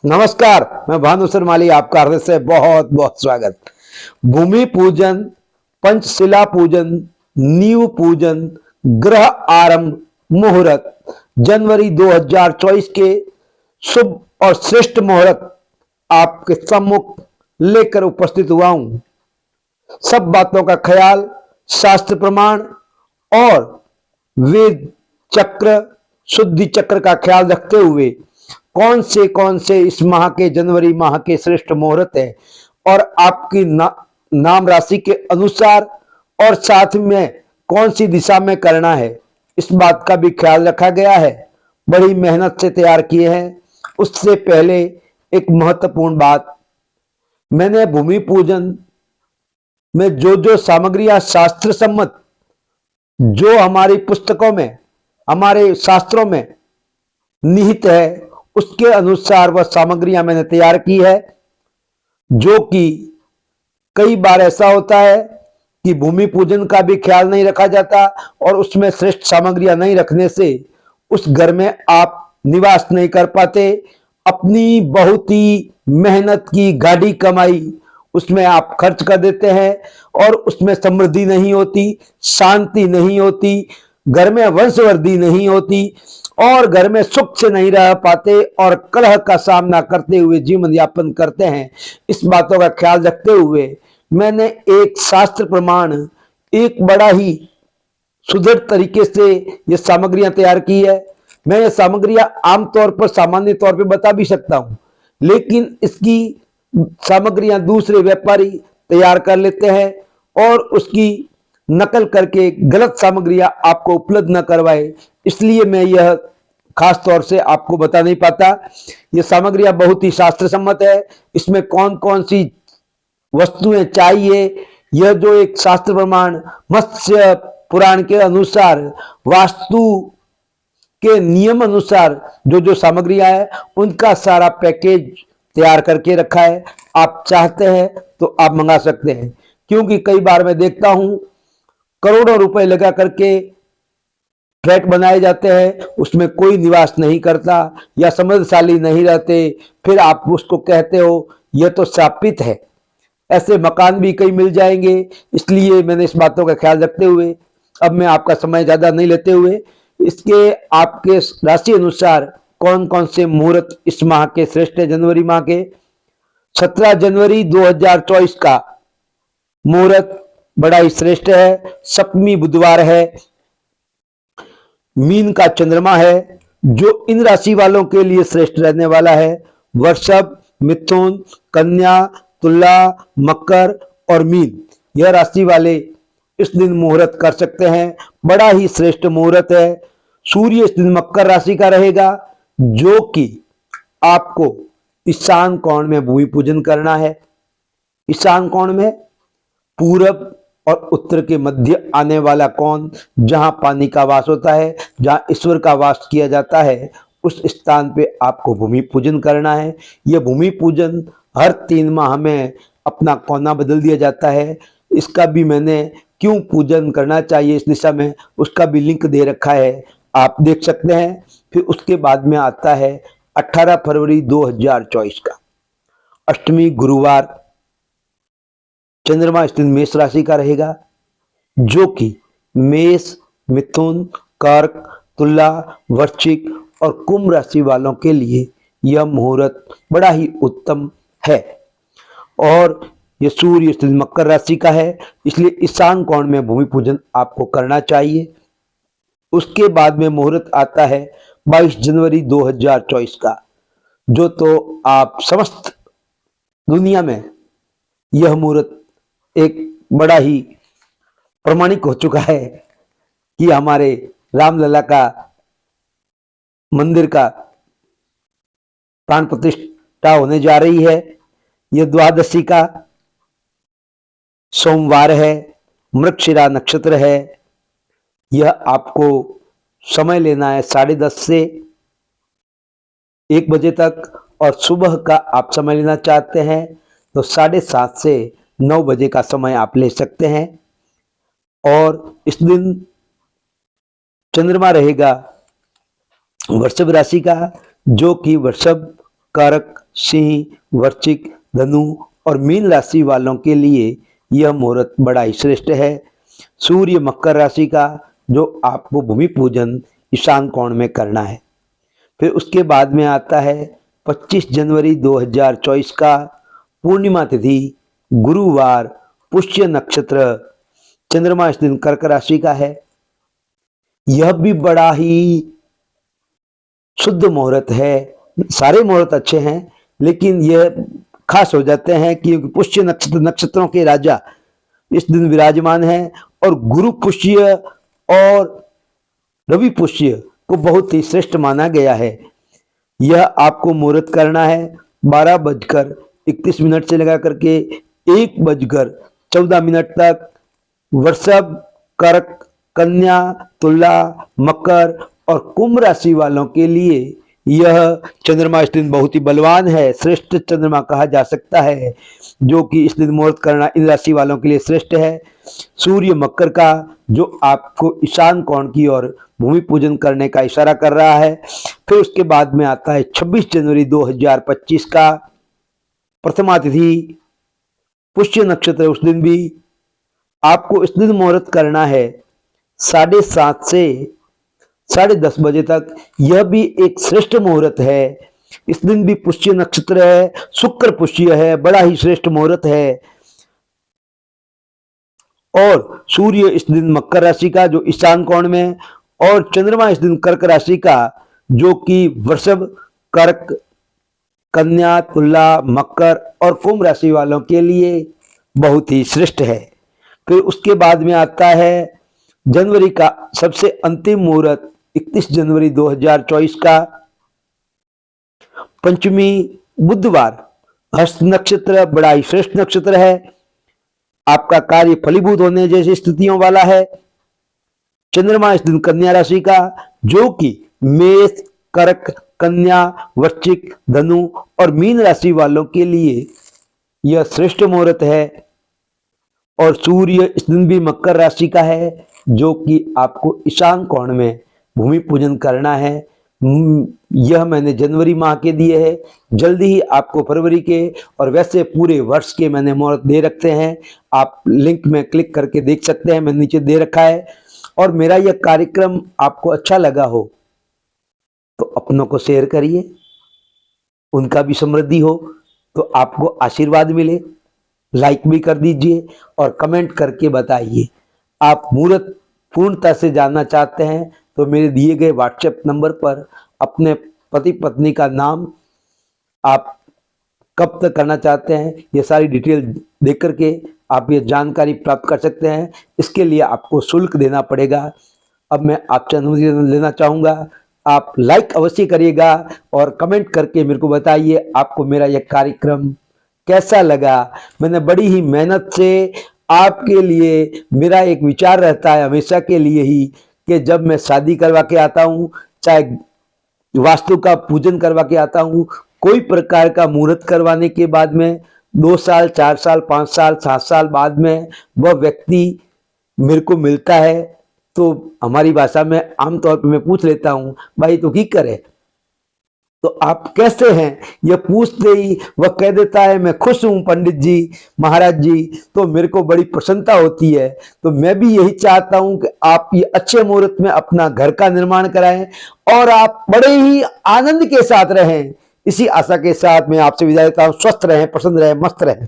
नमस्कार, मैं भानु शर्माली, आपका हृदय से बहुत बहुत स्वागत। भूमि पूजन, पंचशिला पूजन, नींव पूजन, ग्रह आरंभ, मुहूर्त, जनवरी 2024 के शुभ और श्रेष्ठ मुहूर्त आपके सम्मुख लेकर उपस्थित हुआ हूं। सब बातों का ख्याल शास्त्र प्रमाण और वेद चक्र, शुद्धि चक्र का ख्याल रखते हुए कौन से इस माह के, जनवरी माह के श्रेष्ठ मुहूर्त है और आपकी नाम राशि के अनुसार और साथ में कौन सी दिशा में करना है, इस बात का भी ख्याल रखा गया है। बड़ी मेहनत से तैयार किए हैं। उससे पहले एक महत्वपूर्ण बात, मैंने भूमि पूजन में जो सामग्रियां शास्त्र सम्मत, जो हमारी पुस्तकों में, हमारे शास्त्रों में निहित है, उसके अनुसार वह सामग्रियां मैंने तैयार की है। जो कि कई बार ऐसा होता है कि भूमि पूजन का भी ख्याल नहीं रखा जाता और उसमें श्रेष्ठ सामग्रियां नहीं रखने से उस घर में आप निवास नहीं कर पाते। अपनी बहुत ही मेहनत की गाढ़ी कमाई उसमें आप खर्च कर देते हैं और उसमें समृद्धि नहीं होती, शांति नहीं होती, घर में वंशवृद्धि नहीं होती और घर में सुख से नहीं रह पाते और कलह का सामना करते हुए जीवन यापन करते हैं। इस बातों का ख्याल रखते हुए मैंने एक शास्त्र प्रमाण, एक बड़ा ही सुदृढ़ तरीके से ये सामग्रियां तैयार की है। मैं ये सामग्रियां आमतौर पर, सामान्य तौर पे बता भी सकता हूं, लेकिन इसकी सामग्रियां दूसरे व्यापारी तैयार कर लेते हैं और उसकी नकल करके गलत सामग्रियां आपको उपलब्ध न करवाए, इसलिए मैं यह खास तौर से आपको बता नहीं पाता। यह सामग्रियां बहुत ही शास्त्र सम्मत है। इसमें कौन कौन सी वस्तुएं चाहिए, यह जो एक शास्त्र प्रमाण मत्स्य पुराण के अनुसार, वास्तु के नियम अनुसार जो सामग्रियां है, उनका सारा पैकेज तैयार करके रखा है। आप चाहते हैं तो आप मंगा सकते हैं, क्योंकि कई बार मैं देखता हूं करोड़ों रुपए लगा करके फ्लैट बनाए जाते हैं, उसमें कोई निवास नहीं करता या समृद्धशाली नहीं रहते, फिर आप उसको कहते हो यह तो शापित है। ऐसे मकान भी कई मिल जाएंगे। इसलिए मैंने इस बातों का ख्याल रखते हुए, अब मैं आपका समय ज्यादा नहीं लेते हुए, इसके आपके राशि अनुसार कौन कौन से मुहूर्त इस माह के श्रेष्ठ है, जनवरी माह के 17 जनवरी 2024 का मुहूर्त बड़ा ही श्रेष्ठ है। सप्तमी बुधवार है, मीन का चंद्रमा है, जो इन राशि वालों के लिए श्रेष्ठ रहने वाला है। वृषभ, मिथुन, कन्या, तुला, मकर और मीन, यह राशि वाले इस दिन मुहूर्त कर सकते हैं। बड़ा ही श्रेष्ठ मुहूर्त है। सूर्य इस दिन मकर राशि का रहेगा, जो कि आपको ईशान कोण में भूमि पूजन करना है। ईशान कोण में पूरब और उत्तर के मध्य आने वाला कोण, जहां पानी का वास होता है, जहां ईश्वर का वास किया जाता है, उस स्थान पे आपको भूमि पूजन करना है। यह भूमि पूजन हर 3 माह में अपना कोना बदल दिया जाता है। इसका भी मैंने क्यों पूजन करना चाहिए इस दिशा में, उसका भी लिंक दे रखा है, आप देख सकते हैं। फिर उसके बाद में आता है 18 फरवरी 2024 का अष्टमी गुरुवार, चंद्रमा इस दिन मेष राशि का रहेगा, जो कि मेष, मिथुन, कर्क, तुला, वृश्चिक और कुंभ राशि वालों के लिए यह मुहूर्त बड़ा ही उत्तम है। और यह सूर्य इस दिन मकर राशि का है, इसलिए ईशान कोण में भूमि पूजन आपको करना चाहिए। उसके बाद में मुहूर्त आता है 22 जनवरी 2024 का, जो तो आप समस्त दुनिया में यह मुहूर्त एक बड़ा ही प्रमाणिक हो चुका है कि हमारे रामलला का मंदिर का प्राण प्रतिष्ठा होने जा रही है। यह द्वादशी का सोमवार है, मृगशिरा नक्षत्र है। यह आपको समय लेना है 10:30 से 1 बजे तक, और सुबह का आप समय लेना चाहते हैं तो 7:30 से 9 बजे का समय आप ले सकते हैं। और इस दिन चंद्रमा रहेगा वृषभ राशि का, जो कि वृषभ कर्क, सिंह, वृश्चिक, धनु और मीन राशि वालों के लिए यह मुहूर्त बड़ा ही श्रेष्ठ है। सूर्य मकर राशि का, जो आपको भूमि पूजन ईशान कोण में करना है। फिर उसके बाद में आता है 25 जनवरी 2024 का पूर्णिमा तिथि, गुरुवार, पुष्य नक्षत्र, चंद्रमा इस दिन कर्क राशि का है। यह भी बड़ा ही शुद्ध मुहूर्त है। सारे मुहूर्त अच्छे हैं, लेकिन यह खास हो जाते हैं क्योंकि पुष्य नक्षत्रों के राजा इस दिन विराजमान है और गुरु पुष्य और रवि पुष्य को बहुत ही श्रेष्ठ माना गया है। यह आपको मुहूर्त करना है 12:31 से लेकर करके 1:14 तक। वृषभ, कर्क, कन्या, तुला, मकर और कुंभ राशि वालों के लिए यह चंद्रमा इस दिन बहुत ही बलवान है, श्रेष्ठ चंद्रमा कहा जा सकता है, जो कि इस दिन मुहूर्त करना इन राशि वालों के लिए श्रेष्ठ है। सूर्य मकर का, जो आपको ईशान कोण की ओर भूमि पूजन करने का इशारा कर रहा है। फिर उसके बाद में आता है 26 जनवरी 2025 का प्रथमा तिथि, पुष्य नक्षत्र। उस दिन भी आपको इस दिन मुहूर्त करना है 7:30 से 10:30 बजे तक। यह भी एक श्रेष्ठ मुहूर्त है। इस दिन भी पुष्य नक्षत्र है, शुक्र पुष्य है, बड़ा ही श्रेष्ठ मुहूर्त है। और सूर्य इस दिन मकर राशि का, जो ईशान कोण में, और चंद्रमा इस दिन कर्क राशि का, जो कि वृषभ, कर्क, कन्या, तुला, मकर और कुंभ राशि वालों के लिए बहुत ही श्रेष्ठ है। फिर उसके बाद में आता है जनवरी का सबसे अंतिम मुहूर्त 31 जनवरी 2024 का पंचमी, बुधवार, हस्त नक्षत्र, बड़ा ही श्रेष्ठ नक्षत्र है। आपका कार्य फलीभूत होने जैसी स्थितियों वाला है। चंद्रमा इस दिन कन्या राशि का, जो कि मेष, कर्क, कन्या, वृश्चिक, धनु और मीन राशि वालों के लिए यह श्रेष्ठ मुहूर्त है। और सूर्य इस दिन भी मकर राशि का है, जो कि आपको ईशान कोण में भूमि पूजन करना है। यह मैंने जनवरी माह के दिए हैं। जल्दी ही आपको फरवरी के और वैसे पूरे वर्ष के मैंने मुहूर्त दे रखते हैं। आप लिंक में क्लिक करके देख सकते हैं, मैंने नीचे दे रखा है। और मेरा यह कार्यक्रम आपको अच्छा लगा हो तो अपनों को शेयर करिए, उनका भी समृद्धि हो तो आपको आशीर्वाद मिले। लाइक भी कर दीजिए और कमेंट करके बताइए। आप मुहूर्त पूर्णता से जानना चाहते हैं तो मेरे दिए गए व्हाट्सएप नंबर पर अपने पति पत्नी का नाम, आप कब तक करना चाहते हैं, ये सारी डिटेल देख करके आप ये जानकारी प्राप्त कर सकते हैं। इसके लिए आपको शुल्क देना पड़ेगा। अब मैं आपसे अनुमति लेना चाहूँगा। आप लाइक अवश्य करिएगा और कमेंट करके मेरे को बताइए आपको मेरा यह कार्यक्रम कैसा लगा। मैंने बड़ी ही मेहनत से आपके लिए, मेरा एक विचार रहता है हमेशा के लिए ही कि जब मैं शादी करवा के आता हूँ, चाहे वास्तु का पूजन करवा के आता हूँ, कोई प्रकार का मुहूर्त करवाने के बाद में 2 साल, 4 साल, 5 साल, 7 साल बाद में वह व्यक्ति मेरे को मिलता है तो हमारी भाषा में आमतौर पर मैं पूछ लेता हूँ, भाई तो की करे, तो आप कैसे हैं, यह पूछते ही वह कह देता है मैं खुश हूं पंडित जी, महाराज जी। तो मेरे को बड़ी प्रसन्नता होती है। तो मैं भी यही चाहता हूं कि आप ये अच्छे मुहूर्त में अपना घर का निर्माण कराएं और आप बड़े ही आनंद के साथ रहें। इसी आशा के साथ मैं आपसे विदा लेता हूं। स्वस्थ रहें, प्रसन्न रहें, मस्त रहें।